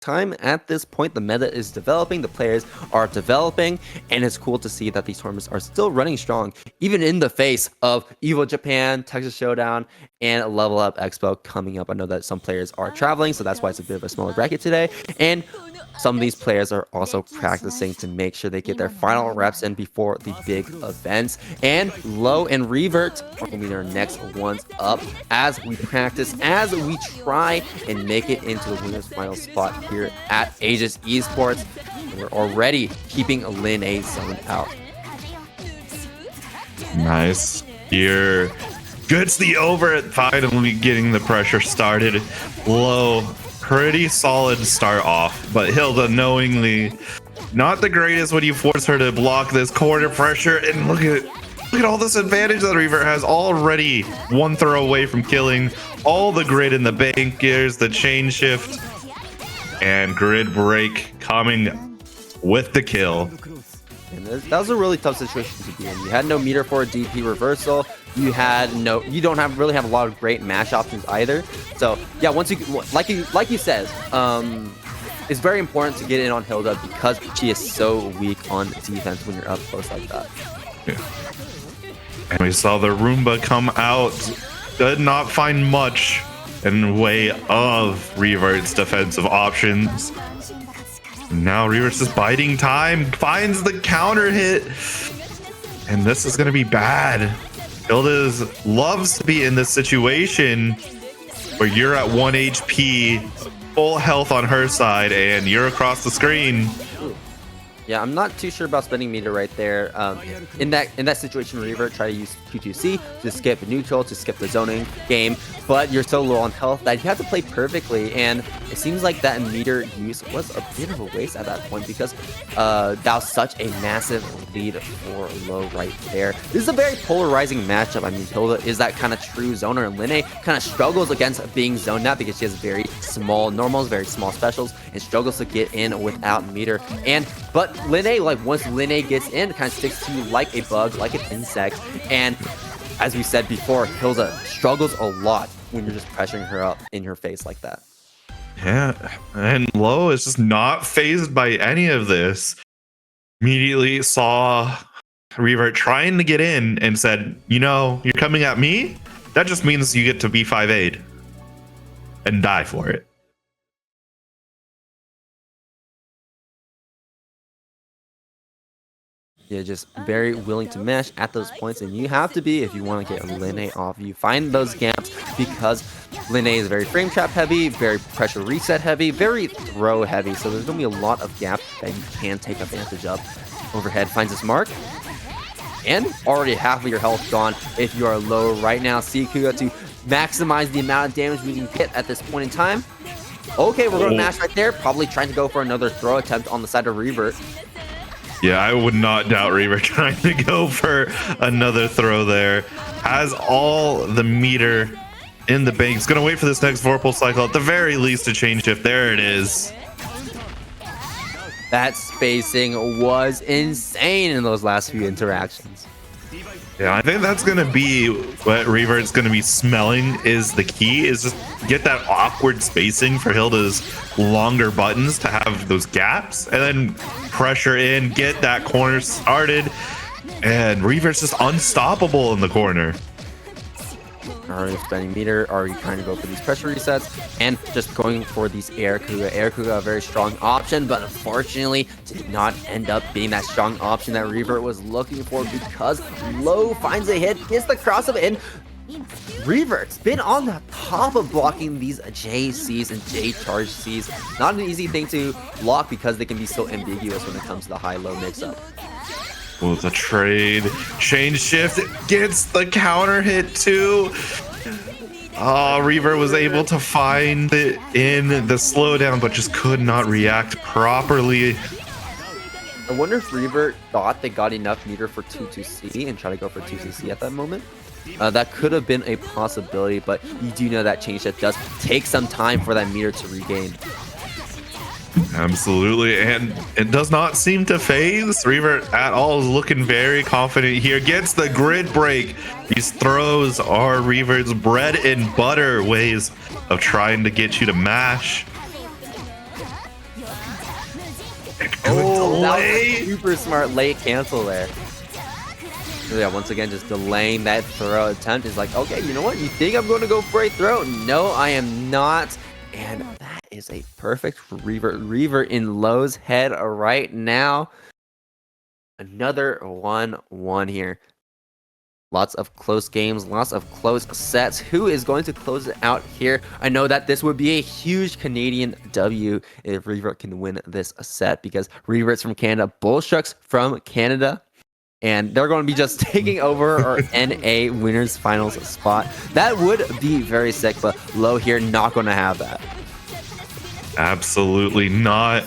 time at this point. The meta is developing, the players are developing, and it's cool to see that these tournaments are still running strong, even in the face of Evo Japan, Texas Showdown, and Level Up Expo coming up. I know that some players are traveling, so that's why it's a bit of a smaller bracket today. And some of these players are also practicing to make sure they get their final reps in before the big events. And Low and Revert are going to be their next ones up as we practice, as we try and make it into the winner's final spot here at Aegis Esports. And we're already keeping Linne zoned out. Nice. Here gets the over, finally getting the pressure started. Low, pretty solid start off, but Hilda knowingly not the greatest when you force her to block this corner pressure. And look at all this advantage that Revert has, already one throw away from killing all the grid in the bank. Here's the chain shift and grid break coming with the kill. And that was a really tough situation to be in. You had no meter for a DP reversal. You don't really have a lot of great mash options either. So yeah, once you like you said, it's very important to get in on Hilda because she is so weak on defense when you're up close like that. Yeah. And we saw the Roomba come out, did not find much in way of Revert's defensive options. Now Revert's just biding time, finds the counter hit, and this is gonna be bad. Hilda loves to be in this situation where you're at 1 HP, full health on her side, and you're across the screen. Yeah, I'm not too sure about spending meter right there. In that situation, Revert try to use Q2C to skip neutral, to skip the zoning game, but you're so low on health that you have to play perfectly, and it seems like that meter use was a bit of a waste at that point because that was such a massive lead for Low right there. This is a very polarizing matchup. I mean, Hilda is that kind of true zoner, and Linne kind of struggles against being zoned out because she has very small normals, very small specials, and struggles to get in without meter. But Linne, like once Linne gets in, kind of sticks to you like a bug, like an insect. And as we said before, Hilda struggles a lot when you're just pressuring her up in her face like that. Yeah, and Low is just not phased by any of this. Immediately saw Revert trying to get in and said, you know, you're coming at me? That just means you get to B5 and die for it. Yeah, just very willing to mesh at those points, and you have to be if you want to get Linne off. You find those gaps because Linne is very frame trap heavy, very pressure reset heavy, very throw heavy, so there's going to be a lot of gaps that you can take advantage of. Overhead finds its mark, and already half of your health gone if you are low right now. See Kuga to maximize the amount of damage we can get at this point in time. Okay, we're going to mash right there, probably trying to go for another throw attempt on the side of Revert. Yeah, I would not doubt Revert trying to go for another throw there. Has all the meter in the bank. He's going to wait for this next Vorpal cycle. At the very least, a chain shift. There it is. That spacing was insane in those last few interactions. Yeah, I think that's going to be what Revert's going to be smelling is the key, is just get that awkward spacing for Hilda's longer buttons to have those gaps, and then pressure in, get that corner started, and Revert's just unstoppable in the corner. Are you spending meter? Are you trying to go for these pressure resets? And just going for these Air Kuga. Air Kuga, a very strong option, but unfortunately did not end up being that strong option that Revert was looking for because Low finds a hit, gets the crossover in. Revert's been on the top of blocking these JCs and J-charge Cs. Not an easy thing to block because they can be so ambiguous when it comes to the high-low mix-up. Oh, the trade. Chain shift gets the counter hit too. Revert was able to find it in the slowdown, but just could not react properly. I wonder if Revert thought they got enough meter for 2-2C and try to go for 2CC at that moment. That could have been a possibility, but you do know that chain shift does take some time for that meter to regain. Absolutely, and it does not seem to phase Revert at all. Is looking very confident here, gets the grid break. These throws are Revert's bread and butter ways of trying to get you to mash. Oh, that was a super smart late cancel there. So yeah, once again, just delaying that throw attempt is like, okay, you know what? You think I'm going to go for a throw? No, I am not. And that is a perfect Revert. Revert in Low's head right now. Another 1-1 here. Lots of close games, lots of close sets. Who is going to close it out here? I know that this would be a huge Canadian W if Revert can win this set because Revert's from Canada, Bullshucks from Canada. And they're going to be just taking over our NA winners finals spot. That would be very sick, but Low here not going to have that. Absolutely not.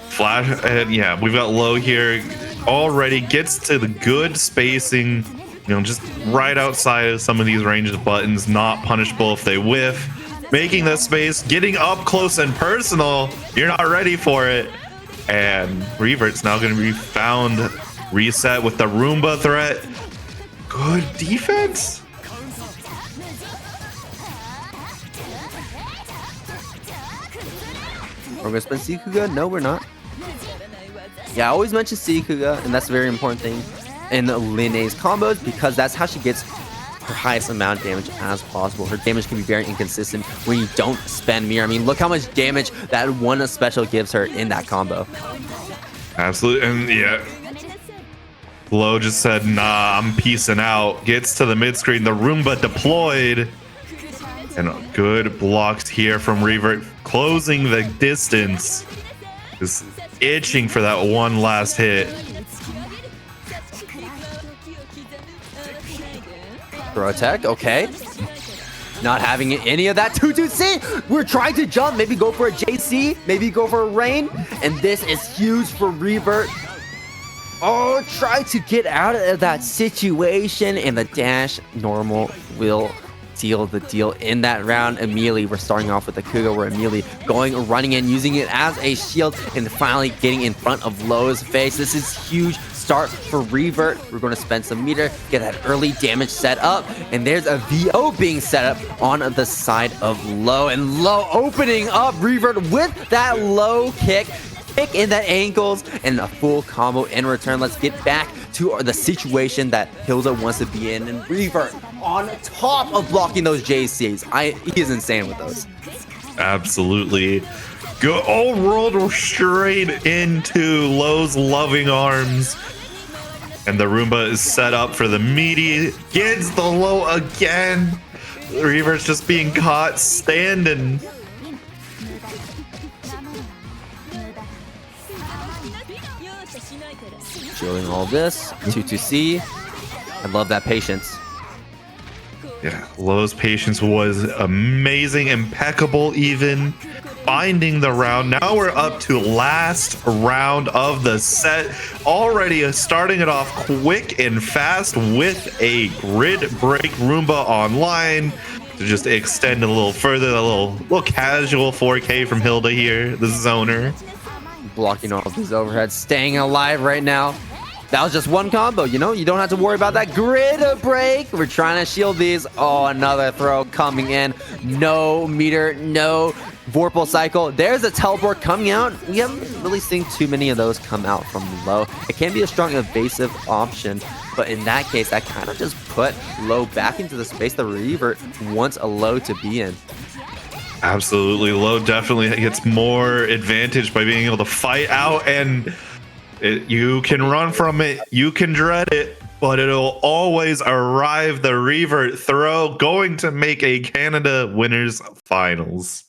Flash, and yeah, we've got Low here already, gets to the good spacing, you know, just right outside of some of these ranged buttons, not punishable if they whiff, making that space, getting up close and personal. You're not ready for it. And Revert's now going to be found reset with the Roomba threat. Good defense. We're going to spend Sikuga? No, we're not. Yeah, I always mention Sikuga, and that's a very important thing in Linne's combos because that's how she gets her highest amount of damage as possible. Her damage can be very inconsistent when you don't spend Mirror. I mean, look how much damage that one special gives her in that combo. Absolutely, and yeah. Low just said, nah, I'm peacing out. Gets to the mid screen, the Roomba deployed. And good blocks here from Revert, closing the distance. Just itching for that one last hit. Throw attack, okay. Not having any of that 2-2-C. We're trying to jump, maybe go for a JC, maybe go for a rain. And this is huge for Revert. Oh, try to get out of that situation, and the dash normal will seal the deal in that round. Immediately, we're starting off with the Kuga. We're immediately running in, using it as a shield, and finally getting in front of Low's face. This is huge start for Revert. We're going to spend some meter, get that early damage set up, and there's a VO being set up on the side of Low, and Low opening up Revert with that low kick in the ankles and a full combo in return. Let's get back to the situation that Hilda wants to be in, and Revert on top of blocking those JCs. He is insane with those. Absolutely. Go, oh, rolled straight into Low's loving arms. And the Roomba is set up for the meaty. Gets the Low again. Revert's just being caught standing. Showing all this 2-2-C. I love that patience. Yeah, Low's patience was amazing, impeccable, even finding the round. Now we're up to last round of the set. Already starting it off quick and fast with a grid break Roomba online to just extend a little further. A little casual 4K from Hilda here, the zoner. Blocking all of these overheads, staying alive right now. That was just one combo, you know? You don't have to worry about that grid break. We're trying to shield these. Oh, another throw coming in. No meter, no Vorpal cycle. There's a teleport coming out. We haven't really seen too many of those come out from Low. It can be a strong evasive option, but in that case, that kind of just put Low back into the space that Revert wants a Low to be in. Absolutely. Low definitely gets more advantage by being able to fight out, and you can run from it, you can dread it, but it'll always arrive. The Revert throw going to make a Canada winners finals.